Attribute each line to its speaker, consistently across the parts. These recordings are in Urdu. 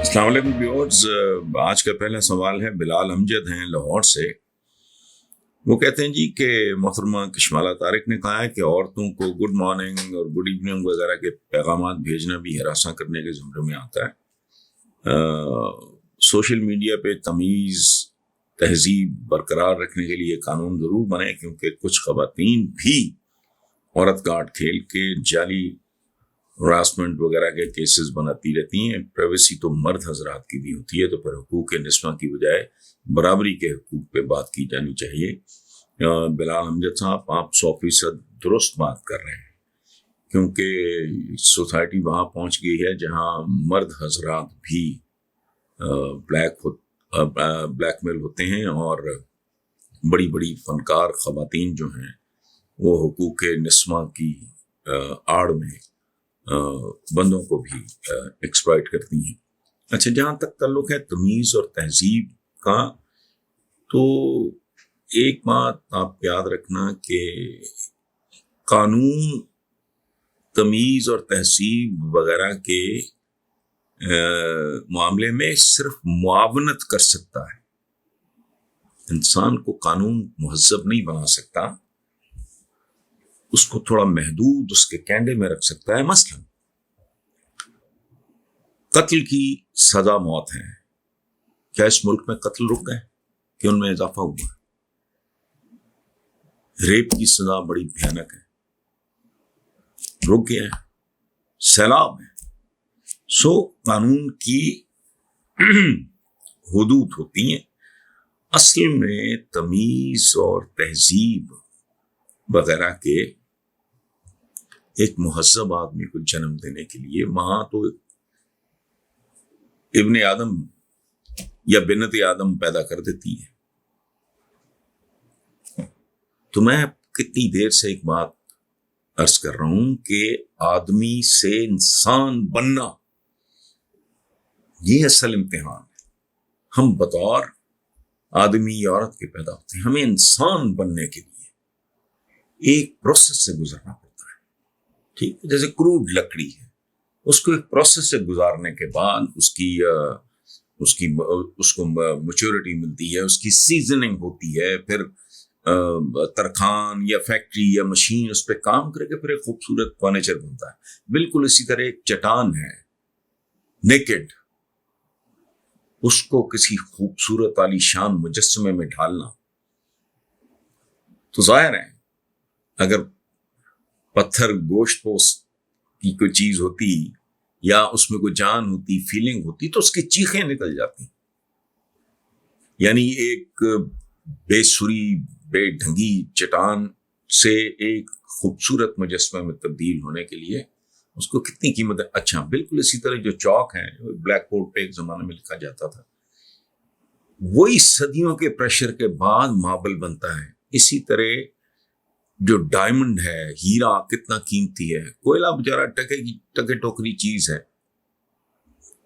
Speaker 1: السلام علیکم ویورز، آج کا پہلا سوال ہے بلال امجد ہیں لاہور سے۔ وہ کہتے ہیں جی کہ محترمہ کشمالہ طارق نے کہا ہے کہ عورتوں کو گڈ مارننگ اور گڈ ایوننگ وغیرہ کے پیغامات بھیجنا بھی ہراساں کرنے کے زمرے میں آتا ہے۔ سوشل میڈیا پہ تمیز تہذیب برقرار رکھنے کے لیے قانون ضرور بنے، کیونکہ کچھ خواتین بھی عورت کارڈ کھیل کے جعلی ہراسمنٹ وغیرہ کے کیسز بناتی رہتی ہیں۔ پرائیویسی تو مرد حضرات کی بھی ہوتی ہے، تو پھر حقوق نسواں کی بجائے برابری کے حقوق پہ بات کی جانی چاہیے۔ بلال امجد صاحب، آپ 100% درست بات کر رہے ہیں، کیونکہ سوسائٹی وہاں پہنچ گئی ہے جہاں مرد حضرات بھی بلیک میل ہوتے ہیں، اور بڑی بڑی فنکار خواتین جو ہیں وہ حقوق نسواں کی آڑ میں بندوں کو بھی ایکسپلائٹ کرتی ہیں۔ اچھا، جہاں تک تعلق ہے تمیز اور تہذیب کا، تو ایک بات آپ یاد رکھنا کہ قانون تمیز اور تہذیب وغیرہ کے معاملے میں صرف معاونت کر سکتا ہے، انسان کو قانون مہذب نہیں بنا سکتا، اس کو تھوڑا محدود اس کے کینڈے میں رکھ سکتا ہے۔ مثلا قتل کی سزا موت ہے، کیا اس ملک میں قتل رک گئے کہ ان میں اضافہ ہوا؟ ریپ کی سزا بڑی بھیانک ہے، رک گیا ہے، سیلاب ہے۔ قانون کی حدود ہوتی ہیں۔ اصل میں تمیز اور تہذیب وغیرہ کے ایک مہذب آدمی کو جنم دینے کے لیے وہاں تو ابن آدم یا بنت آدم پیدا کر دیتی ہے۔ تو میں کتنی دیر سے ایک بات عرض کر رہا ہوں کہ آدمی سے انسان بننا یہ اصل امتحان ہے۔ ہم بطور آدمی یا عورت کے پیدا ہوتے ہیں، ہمیں انسان بننے کے لیے ایک پروسیس سے گزرنا پڑتا ہے، ٹھیک ہے؟ جیسے کروڈ لکڑی ہے، اس کو ایک پروسیس سے گزارنے کے بعد اس کو میچورٹی ملتی ہے، اس کی سیزننگ ہوتی ہے، پھر ترخان یا فیکٹری یا مشین اس پہ کام کر کے پھر ایک خوبصورت فرنیچر بنتا ہے۔ بالکل اسی طرح ایک چٹان ہے نیکڈ، اس کو کسی خوبصورت عالی شان مجسمے میں ڈھالنا، تو ظاہر ہے اگر پتھر گوشت پوست کی کوئی چیز ہوتی یا اس میں کوئی جان ہوتی، فیلنگ ہوتی، تو اس کی چیخیں نکل جاتی۔ یعنی ایک بے سری بے ڈھنگی چٹان سے ایک خوبصورت مجسمے میں تبدیل ہونے کے لیے اس کو کتنی قیمت ہے۔ اچھا، بالکل اسی طرح جو چاک ہے، بلیک بورڈ پہ ایک زمانے میں لکھا جاتا تھا، وہی صدیوں کے پریشر کے بعد ماربل بنتا ہے۔ اسی طرح جو ڈائمنڈ ہے، ہیرا کتنا قیمتی ہے، کوئلہ بیچارہ ٹکے ٹوکری چیز ہے،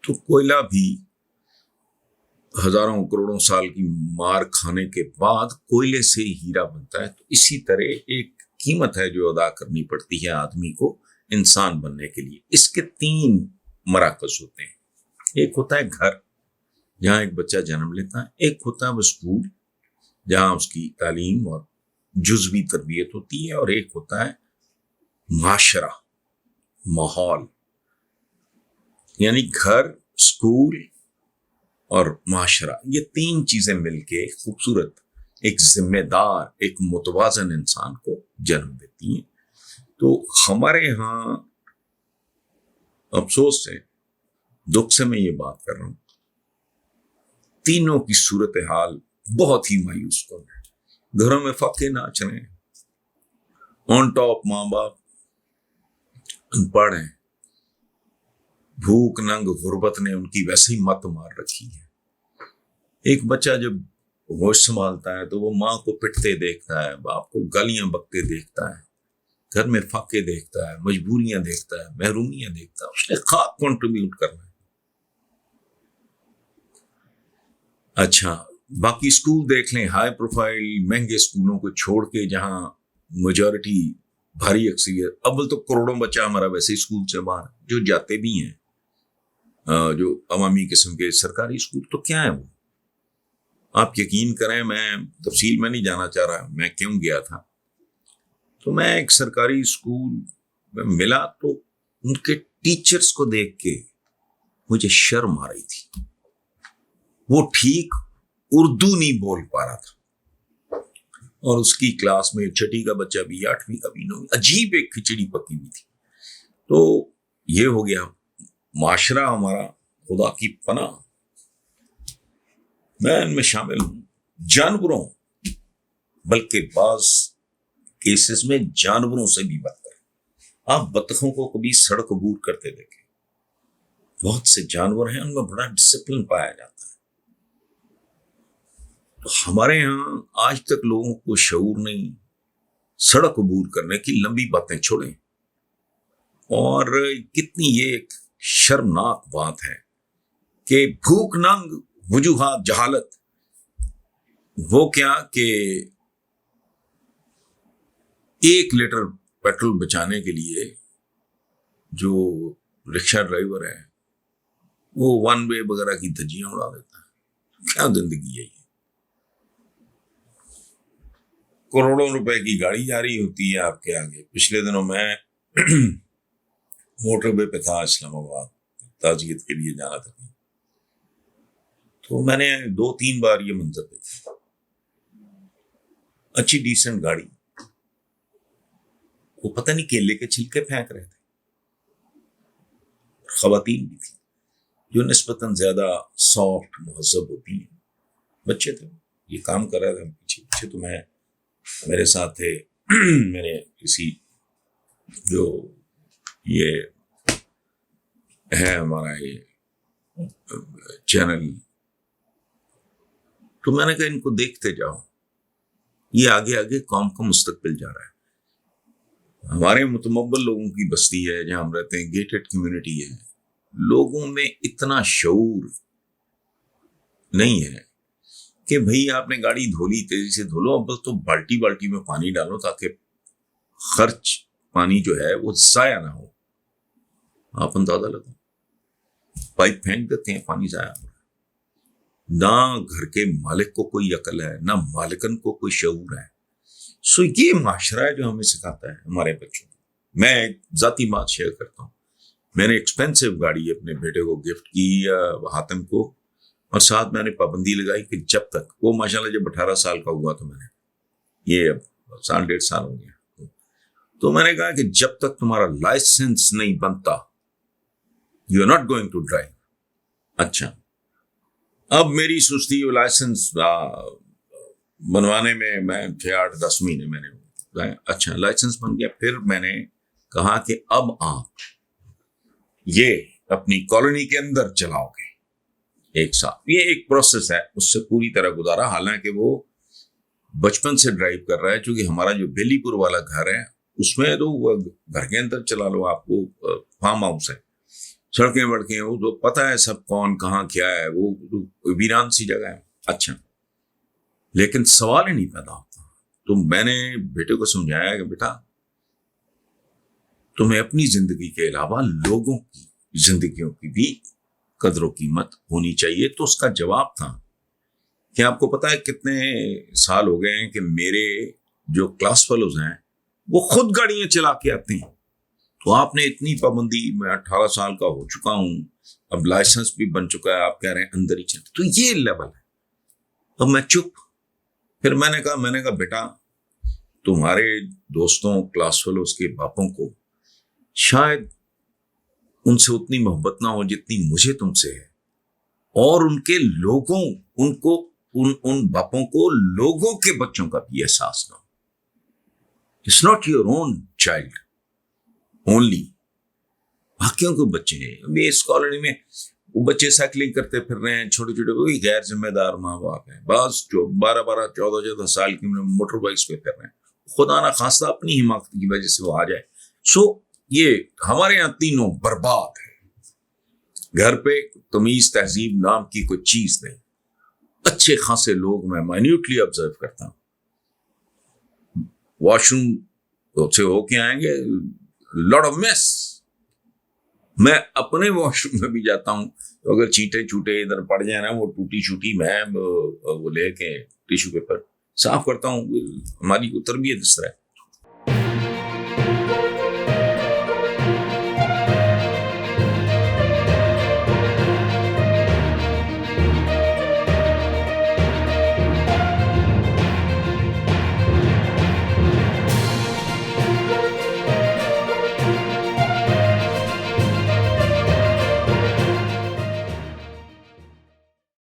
Speaker 1: تو کوئلہ بھی ہزاروں کروڑوں سال کی مار کھانے کے بعد کوئلے سے ہیرا بنتا ہے۔ تو اسی طرح ایک قیمت ہے جو ادا کرنی پڑتی ہے آدمی کو انسان بننے کے لیے۔ اس کے 3 مراکز ہوتے ہیں۔ ایک ہوتا ہے گھر، جہاں ایک بچہ جنم لیتا ہے، ایک ہوتا ہے وہ اسکول جہاں اس کی تعلیم اور جزوی تربیت ہوتی ہے، اور ایک ہوتا ہے معاشرہ، ماحول۔ یعنی گھر، اسکول اور معاشرہ، یہ 3 چیزیں مل کے خوبصورت ایک ذمہ دار، ایک متوازن انسان کو جنم دیتی ہیں۔ تو ہمارے ہاں افسوس سے، دکھ سے میں یہ بات کر رہا ہوں، تینوں کی صورتحال بہت ہی مایوس کن ہے۔ گھروں میں فقے ناچ رہے ہیں، آن ٹاپ ماں باپ ان پڑھ ہیں، بھوک ننگ غربت نے ان کی ویسے ہی مت مار رکھی ہے۔ ایک بچہ جب ہوش سنبھالتا ہے تو وہ ماں کو پٹتے دیکھتا ہے، باپ کو گالیاں بکتے دیکھتا ہے، گھر میں فاقے دیکھتا ہے، مجبوریاں دیکھتا ہے، محرومیاں دیکھتا ہے، اس نے خاک کنٹریبیوٹ کرنا ہے۔ اچھا، باقی اسکول دیکھ لیں، ہائی پروفائل مہنگے اسکولوں کو چھوڑ کے جہاں میجورٹی بھاری اکثریت، اول تو کروڑوں بچہ ہمارا ویسے ہی اسکول سے باہر، جو جاتے بھی ہیں جو عوامی قسم کے سرکاری اسکول، تو کیا ہے وہ، آپ یقین کریں، میں تفصیل میں نہیں جانا چاہ رہا میں کیوں گیا تھا، تو میں ایک سرکاری اسکول میں ملا تو ان کے ٹیچرز کو دیکھ کے مجھے شرم آ رہی تھی، وہ ٹھیک اردو نہیں بول پا رہا تھا، اور اس کی کلاس میں 6ٹھی کا بچہ بھی 8ویں کا بھی 9ویں، عجیب ایک کھچڑی پکی ہوئی تھی۔ تو یہ ہو گیا معاشرہ ہمارا، خدا کی پناہ، میں ان میں شامل ہوں، جانوروں، بلکہ بعض کیسز میں جانوروں سے بھی بدتر۔ آپ بطخوں کو کبھی سڑک عبور کرتے دیکھیں، بہت سے جانور ہیں ان میں بڑا ڈسپلن پایا جاتا ہے، تو ہمارے ہاں آج تک لوگوں کو شعور نہیں، سڑک عبور کرنے کی لمبی باتیں چھوڑیں، اور کتنی یہ ایک شرمناک بات ہے کہ بھوک ننگ وجوہات جہالت، وہ کیا کہ 1 لیٹر پیٹرول بچانے کے لیے جو رکشہ ڈرائیور ہے وہ 1 وے وغیرہ کی دھجیاں اڑا دیتا ہے، کیا زندگی ہے یہ، کروڑوں روپے کی گاڑی جاری ہوتی ہے آپ کے آگے۔ پچھلے دنوں میں موٹر وے پہ تھا اسلام آباد، تعزیت کے لیے جانا تھا، تو میں نے 2-3 بار یہ منظر دیکھا، اچھی ڈیسنٹ گاڑی، وہ پتہ نہیں کیلے کے چھلکے پھینک رہے تھے، خواتین بھی تھی جو نسبتاً زیادہ سافٹ مہذب ہوتی ہیں، بچے تھے یہ کام کر رہے تھے پیچھے پیچھے، تو میں میرے ساتھ تھے میرے کسی جو یہ ہے ہمارا یہ چینل، تو میں نے کہا ان کو دیکھتے جاؤ، یہ آگے آگے قوم کا مستقبل جا رہا ہے۔ ہمارے متمول لوگوں کی بستی ہے جہاں ہم رہتے ہیں، گیٹڈ کمیونٹی ہے، لوگوں میں اتنا شعور نہیں ہے کہ بھئی آپ نے گاڑی دھولی تیزی سے دھو لو، بس تو بالٹی بالٹی میں پانی ڈالو تاکہ خرچ پانی جو ہے وہ ضائع نہ ہو۔ آپ اندازہ لگو، پائپ پھینک دیتے ہیں، پانی ضائع ہو رہا ہے، نہ گھر کے مالک کو کوئی عقل ہے، نہ مالکن کو کوئی شعور ہے۔ سو یہ معاشرہ ہے جو ہمیں سکھاتا ہے ہمارے بچوں کو۔ میں ایک ذاتی بات شیئر کرتا ہوں، میں نے ایکسپینسو گاڑی اپنے بیٹے کو گفٹ کی حاتم کو، اور ساتھ میں نے پابندی لگائی کہ جب تک وہ ماشاءاللہ جب 18 سال کا ہوا تو میں نے یہ اب 1.5 سال ہو گیا، تو میں نے کہا کہ جب تک تمہارا لائسنس نہیں بنتا you are not going to drive. اچھا، اب میری سستی لائسنس بنوانے میں 6-8-10 مہینے میں نے، اچھا لائسنس بن گیا، پھر میں نے کہا کہ اب آپ یہ اپنی کالونی کے اندر چلاؤ گے 1 سال، یہ ایک پروسیس ہے، اس سے پوری طرح گزارا، حالانکہ وہ بچپن سے ڈرائیو کر رہا ہے، چونکہ ہمارا جو بیلی پور والا گھر ہے اس میں تو وہ گھر کے اندر چلا لو، آپ کو فارم ہاؤس ہے، سڑکیں وڑکیں وہ تو پتہ ہے سب کون کہاں کیا ہے، وہ ویران سی جگہ ہے۔ اچھا، لیکن سوال ہی نہیں پیدا ہوتا، تو میں نے بیٹے کو سمجھایا کہ بیٹا تمہیں اپنی زندگی کے علاوہ لوگوں کی زندگیوں کی بھی قدر و قیمت ہونی چاہیے۔ تو اس کا جواب تھا کہ آپ کو پتا ہے کتنے سال ہو گئے ہیں کہ میرے جو کلاس فیلوز ہیں وہ خود گاڑیاں چلا کے آتے ہیں، تو آپ نے اتنی پابندی، میں 18 سال کا ہو چکا ہوں، اب لائسنس بھی بن چکا ہے، آپ کہہ رہے ہیں اندر ہی چلتے، تو یہ لیول ہے۔ اب میں چپ، پھر میں نے کہا بیٹا تمہارے دوستوں کلاس فیلوز کے باپوں کو شاید ان سے اتنی محبت نہ ہو جتنی مجھے تم سے ہے، اور ان کے لوگوں ان باپوں کو لوگوں کے بچوں کا بھی احساس نہ ہو۔ It's not your own child only, باقیوں کے بچے ہیں۔ ابھی اس کالونی میں وہ بچے سائیکلنگ کرتے پھر رہے ہیں، چھوٹے چھوٹے، وہی غیر ذمہ دار ماں باپ ہیں، بعض جو 12 14 سال کی موٹر بائکس پہ پھر رہے ہیں، خدا نہ خواستہ اپنی حماقت کی وجہ سے وہ آ جائے۔ سو یہ ہمارے یہاں تینوں برباد ہے، گھر پہ تمیز تہذیب نام کی کوئی چیز نہیں، اچھے خاصے لوگ میں مائنیوٹلی آبزرو کرتا ہوں، واش روم سے ہو کے آئیں گے لاٹ آف میس. میں اپنے واش روم میں بھی جاتا ہوں تو اگر چینٹے چوٹے ادھر پڑ جائیں نا, وہ ٹوٹی چھوٹی, میں وہ لے کے ٹیشو پیپر صاف کرتا ہوں. ہماری تربیت اس طرح ہے.